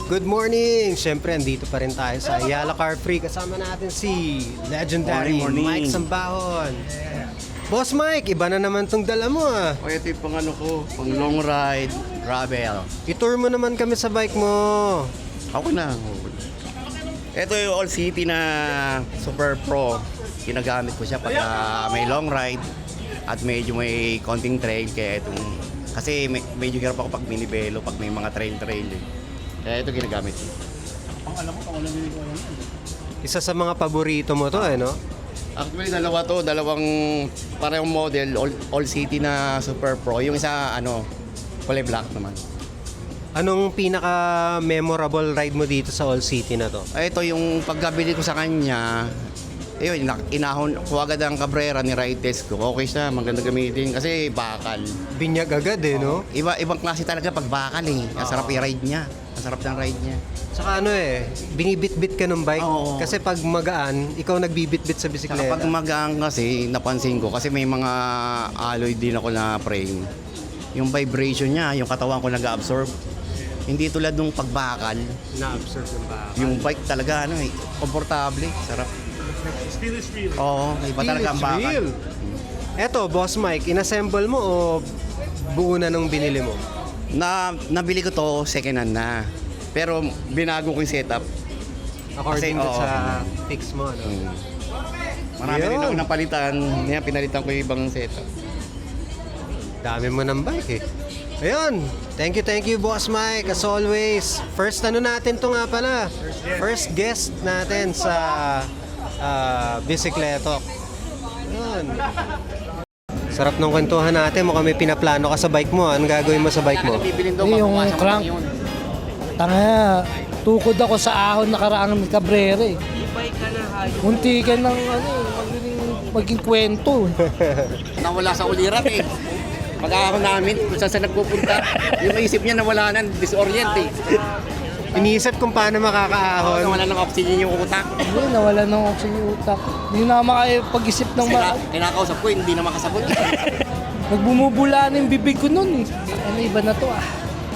Good morning! Siyempre, andito pa rin tayo sa Ayala Car Free. Kasama natin si Legendary Morning. Mike Sambahon. Boss Mike, iba na naman tong dala mo ah. O ito yung pang ano ko, pang long ride, gravel. I-tour mo naman kami sa bike mo. Ako na. Ito yung All City na Super Pro. Ginagamit ko siya pag may long ride at medyo may konting trail. Kaya itong, kasi medyo hirap ako pag minibelo, pag may mga trail eh. Kaya ito ginagamit ko. Isa sa mga paborito mo to no? Actually, dalawang parehong model, All City na Super Pro. Yung isa, kulay black naman. Anong pinaka-memorable ride mo dito sa All City na to? Ito yung pagkabili ko sa kanya, inahon ko agad ang Cabrera ni ride test ko. Okay siya, maganda gamitin kasi bakal. Binyag agad no? Ibang klase talaga pag bakal eh. Ang sarap i-ride niya. Ang sarap ng ride niya. Saka binibit-bit ka ng bike. Oo. Kasi pag magaan, ikaw nagbibit-bit sa bisikleta. Saka pag magaan kasi, napansin ko, kasi may mga alloy din ako na frame. Yung vibration niya, yung katawan ko nag-absorb. Hindi tulad nung pagbakal. Na-absorb yung bakal. Yung bike talaga, komportable, sarap. Steel is real. Oo, iba talaga ang bakal. Eto, Boss Mike, inassemble mo o buo na nung binili mo? Nabili ko to second hand na. Pero binago ko yung setup. According Kasi, sa fix mo, no? Marami rin ako napalitan. Ngayon, pinalitan ko yung ibang setup. Dami mo ng bike eh. Ayun, thank you Boss Mike. As always, first natin to nga pala. First guest natin sa Bisikletok. Ayun. Sarap ng kwentuhan natin. Mukhang may pinaplano ka sa bike mo. Anong gagawin mo sa bike mo? Yung crank. Tanga, tukod ako sa ahon na karaang ng Cabrera eh. Munti ka ng maging kwento. Nawala sa ulirat eh. Pag-ahon namin, kung saan nagpupunta, yung isip niya nawala ng disorient eh. Iniisip kung paano makakaahon. Nawala ng oxygen yung utak. Hindi, nawala ng oxygen yung utak. Hindi na makapag-isip ng Kinakausap ko, hindi na makasabot. Nagbumubula na yung bibig ko nun eh. Iba na to ah.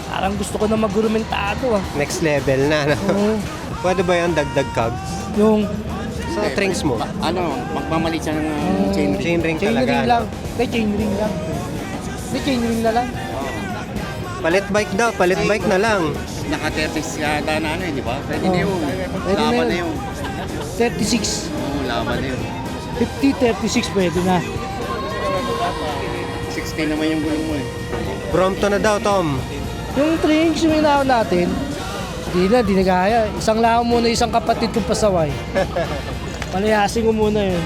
Parang gusto ko na magurumentado ah. Next level na. No? Pwede ba yan dagdag cogs? Yung Sa trinks mo? Magmamalit siya ng chain ring. Chain ring chain talaga. ring lang. Chain ring lang. Chain ring na lang. Palit bike daw, palit bike na lang. Naka-36 yata na di ba? Pwede na yun. Pwede na Laban yun. na yun. 36. Oo, laban na yun. 50, 36 pwede na. 16 naman yung gulong mo eh. Brompton na daw, Tom. Yung trinks yung inahon natin, di na gaya. Isang lao muna isang kapatid kong pasaway. Palayasin ko muna yun.